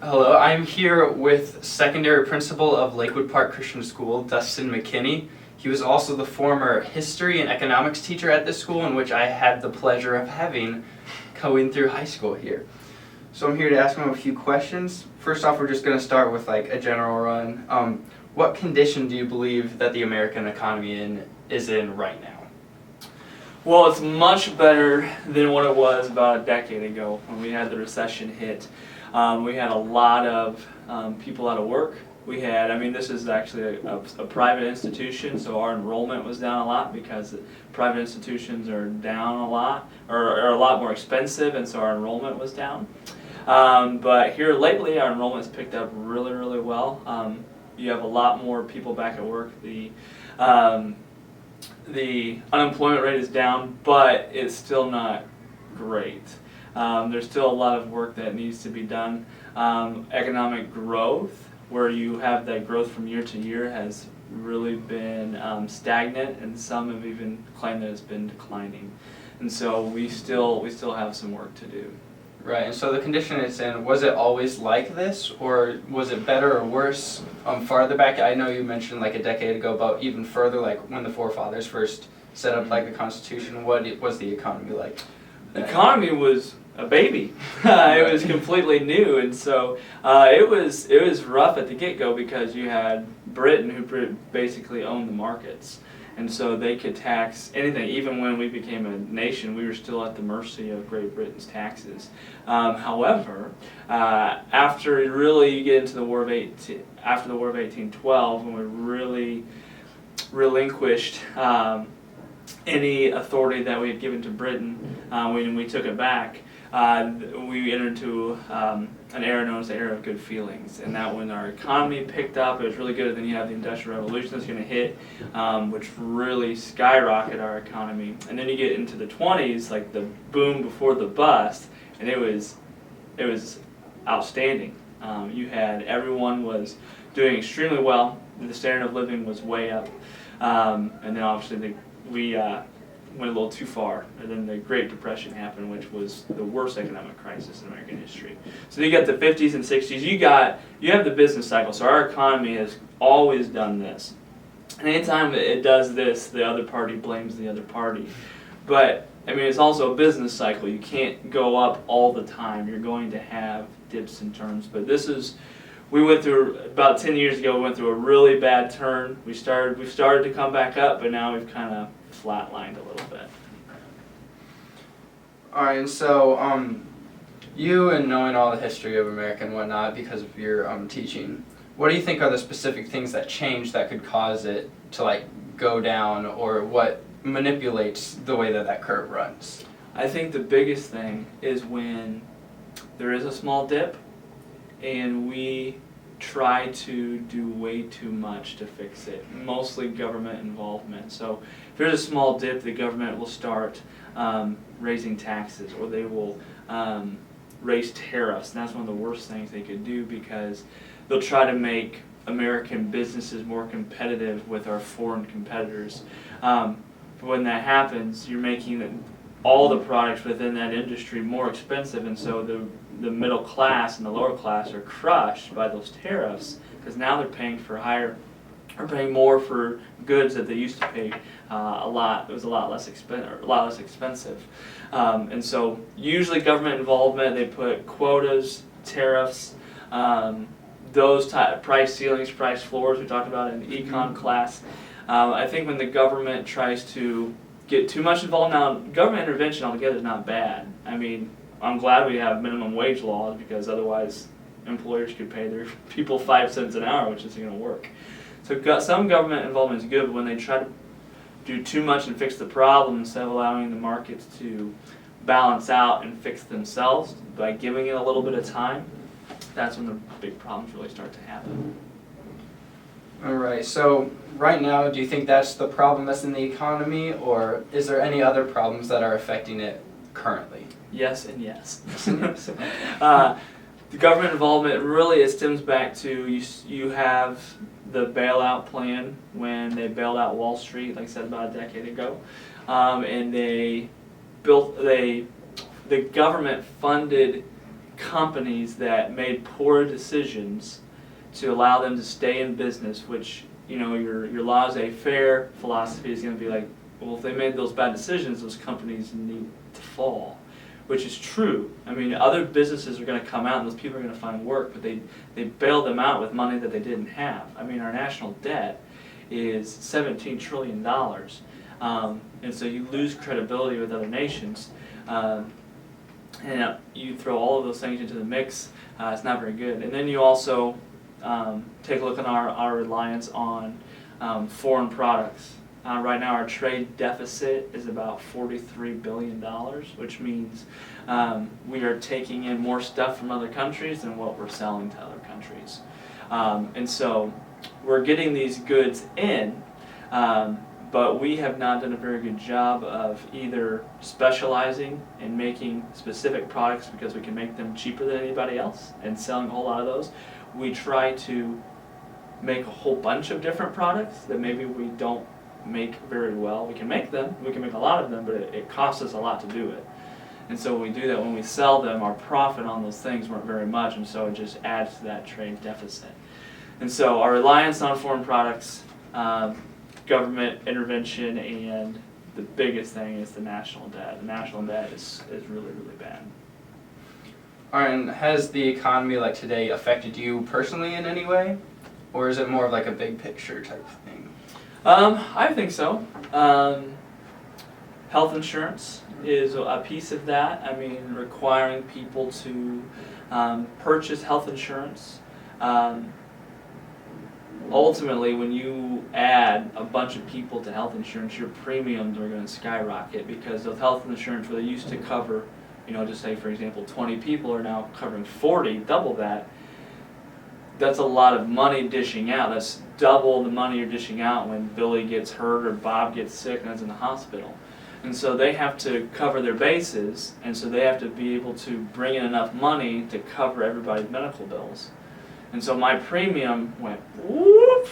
Hello, I'm here with secondary principal of Lakewood Park Christian School, Dustin McKinney. He was also the former history and economics teacher at this school, in which I had the pleasure of having going through high school here. So I'm here to ask him a few questions. First off, we're just going to start with like a general run. What condition do you believe that the American economy is in right now? Well, it's much better than what it was about a decade ago when we had the recession hit. We had a lot of people out of work. This is actually a private institution, so our enrollment was down a lot because private institutions are down a lot, or are a lot more expensive, and so our enrollment was down. But here lately, our enrollment's picked up really, really well. You have a lot more people back at work. The unemployment rate is down, but it's still not great. There's still a lot of work that needs to be done. Economic growth, where you have that growth from year to year, has really been stagnant, and some have even claimed that it's been declining. And so we still have some work to do. Right, and so the condition it's in, was it always like this, or was it better or worse farther back? I know you mentioned like a decade ago, but even further, like when the forefathers first set up like the Constitution, what was the economy like? The economy was a baby. It was completely new, and so it was rough at the get-go because you had Britain, who basically owned the markets. And so they could tax anything. Even when we became a nation, we were still at the mercy of Great Britain's taxes. However, after really you get into the War of 1812, when we really relinquished any authority that we had given to Britain, when we took it back, we entered into an era known as the era of good feelings, and that when our economy picked up, it was really good. And then you have the Industrial Revolution that's going to hit, which really skyrocketed our economy. And then you get into the 20s, like the boom before the bust, and it was outstanding. Everyone was doing extremely well. The standard of living was way up, and then obviously we went a little too far, and then the Great Depression happened, which was the worst economic crisis in American history. So you got the 50s and 60s. You have the business cycle. So our economy has always done this. And anytime it does this, the other party blames the other party. But it's also a business cycle. You can't go up all the time. You're going to have dips and turns. But we went through about 10 years ago. We went through a really bad turn. We've started to come back up, but now we've kind of flatlined a little bit. All right, and so you and knowing all the history of America and whatnot because of your teaching, what do you think are the specific things that change that could cause it to like go down, or what manipulates the way that curve runs? I think the biggest thing is when there is a small dip and we try to do way too much to fix it, mostly government involvement. So if there's a small dip, the government will start raising taxes, or they will raise tariffs, and that's one of the worst things they could do because they'll try to make American businesses more competitive with our foreign competitors. But when that happens, you're making all the products within that industry more expensive, and so the middle class and the lower class are crushed by those tariffs because now they're paying more for goods that they used to pay a lot less expensive. And so usually government involvement, they put quotas, tariffs, those type price ceilings, price floors we talked about in the econ class. I think when the government tries to get too much involved, now government intervention altogether is not bad. I'm glad we have minimum wage laws because otherwise employers could pay their people 5 cents an hour, which isn't going to work. So some government involvement is good, but when they try to do too much and fix the problem instead of allowing the markets to balance out and fix themselves by giving it a little bit of time, that's when the big problems really start to happen. All right, so right now, do you think that's the problem that's in the economy, or is there any other problems that are affecting it currently? Yes and yes. The government involvement, really it stems back to you have the bailout plan when they bailed out Wall Street, like I said, about a decade ago. And the government funded companies that made poor decisions to allow them to stay in business, which, you know, your laissez-faire philosophy is going to be like, well, if they made those bad decisions, those companies need to fall, which is true. I mean, other businesses are going to come out and those people are going to find work, but they bailed them out with money that they didn't have. I mean, our national debt is $17 trillion. And so you lose credibility with other nations. And you throw all of those things into the mix, it's not very good. And then you also take a look at our reliance on foreign products. Right now our trade deficit is about $43 billion, which means we are taking in more stuff from other countries than what we're selling to other countries. And so we're getting these goods in, but we have not done a very good job of either specializing and making specific products because we can make them cheaper than anybody else and selling a whole lot of those. We try to make a whole bunch of different products that maybe we don't make very well. We can make them, we can make a lot of them, but it costs us a lot to do it. And so when we do that, when we sell them, our profit on those things weren't very much, and so it just adds to that trade deficit. And so our reliance on foreign products, government intervention, and the biggest thing is the national debt. The national debt is really, really bad. Alright, and has the economy like today affected you personally in any way? Or is it more of like a big picture type of thing? I think so. Health insurance is a piece of that. I mean, requiring people to purchase health insurance. Ultimately, when you add a bunch of people to health insurance, your premiums are going to skyrocket because those health insurance where they used to cover, you know, just say for example 20 people are now covering 40, double that. That's a lot of money dishing out. That's double the money you're dishing out when Billy gets hurt or Bob gets sick and is in the hospital. And so they have to cover their bases, and so they have to be able to bring in enough money to cover everybody's medical bills. And so my premium went whoop.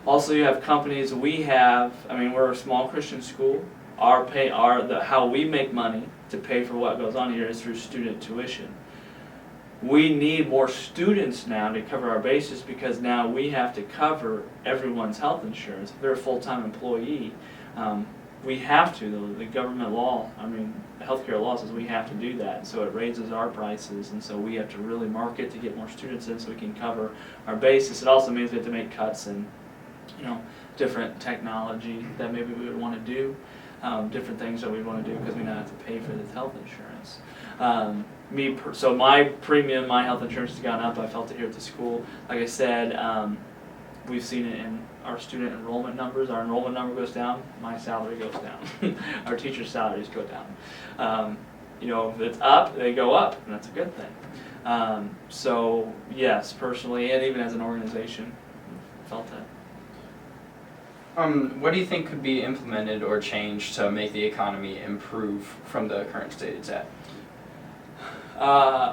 Also, you have companies. We have. I mean, we're a small Christian school. How we make money to pay for what goes on here is through student tuition. We need more students now to cover our bases because now we have to cover everyone's health insurance. If they're a full-time employee, we have to. The government law, I mean, the healthcare law says we have to do that. And so it raises our prices, and so we have to really market to get more students in so we can cover our basis. It also means we have to make cuts in, you know, different technology that maybe we would want to do, different things that we want to do because we now have to pay for this health insurance. So my premium, my health insurance has gone up. I felt it here at the school. Like I said, we've seen it in our student enrollment numbers. Our enrollment number goes down, my salary goes down. Our teachers' salaries go down. You know, if it's up, they go up, and that's a good thing. So yes, personally, and even as an organization, I felt that. What do you think could be implemented or changed to make the economy improve from the current state it's at?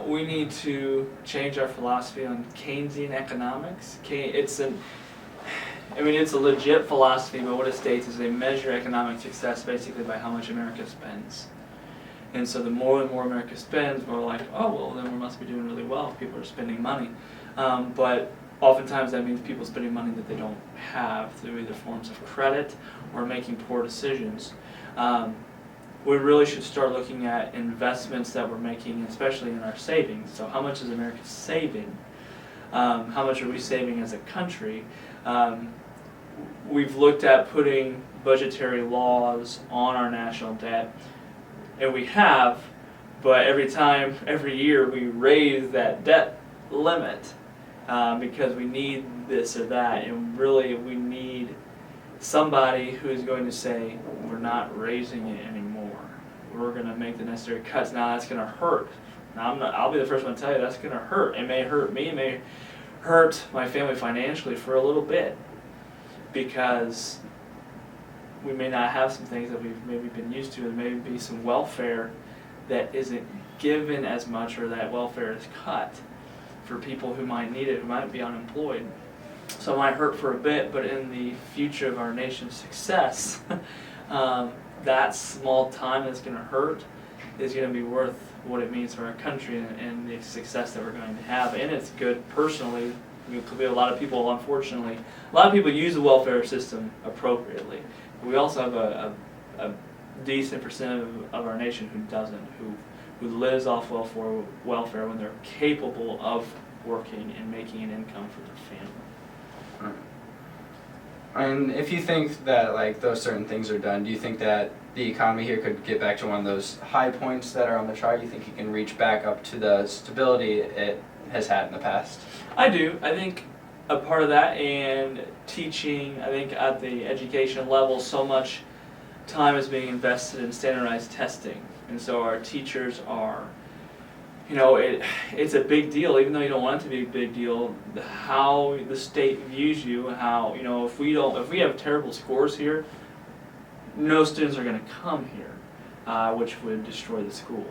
We need to change our philosophy on Keynesian economics. It's a legit philosophy, but what it states is they measure economic success basically by how much America spends. And so the more and more America spends, we're like, oh, well, then we must be doing really well if people are spending money. But oftentimes that means people spending money that they don't have through either forms of credit or making poor decisions. We really should start looking at investments that we're making, especially in our savings. So how much is America saving? How much are we saving as a country? We've looked at putting budgetary laws on our national debt, and we have, but every year we raise that debt limit because we need this or that, and really we need somebody who is going to say, we're not raising it anymore. We're going to make the necessary cuts. Now that's going to hurt. Now I'll be the first one to tell you that's going to hurt. It may hurt me. It may hurt my family financially for a little bit because we may not have some things that we've maybe been used to, and maybe some welfare that isn't given as much, or that welfare is cut for people who might need it, who might be unemployed. So it might hurt for a bit, but in the future of our nation's success, that small time that's going to hurt is going to be worth what it means for our country and the success that we're going to have. And it's good personally. Could be a lot of people, unfortunately, a lot of people use the welfare system appropriately. We also have a decent percent of our nation who doesn't, who lives off welfare when they're capable of working and making an income for their family. And if you think that like those certain things are done, do you think that the economy here could get back to one of those high points that are on the chart? You think it can reach back up to the stability it has had in the past? I do. I think a part of that and teaching, I think at the education level, so much time is being invested in standardized testing. And so our teachers are, it's a big deal, even though you don't want it to be a big deal, how the state views you, how, if we have terrible scores here, no students are going to come here, which would destroy the school.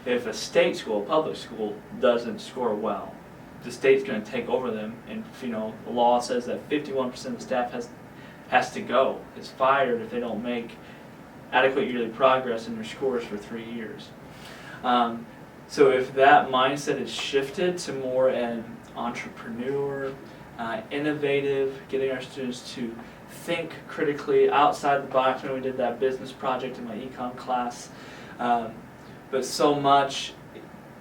If a state school, a public school, doesn't score well, the state's going to take over them, and the law says that 51% of the staff has to go, is fired if they don't make adequate yearly progress in their scores for 3 years. So if that mindset is shifted to more an entrepreneur, innovative, getting our students to think critically outside the box. When we did that business project in my econ class, but so much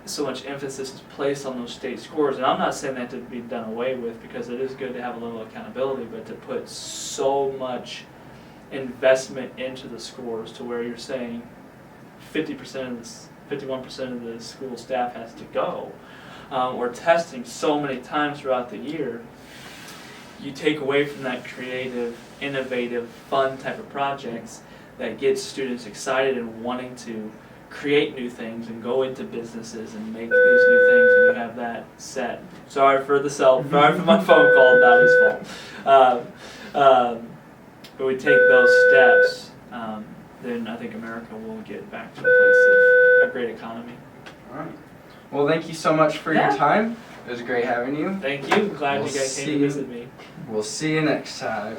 emphasis is placed on those state scores, and I'm not saying that to be done away with, because it is good to have a little accountability, but to put so much investment into the scores to where you're saying 51% of the school staff has to go, or testing so many times throughout the year, you take away from that creative, innovative, fun type of projects that gets students excited and wanting to create new things and go into businesses and make these new things, and you have that set. Sorry for my phone call, not his fault. But we take those steps, then I think America will get back to a place of a great economy. All right. Well, thank you so much for your time. It was great having you. Thank you. Glad you guys came to visit me. We'll see you next time.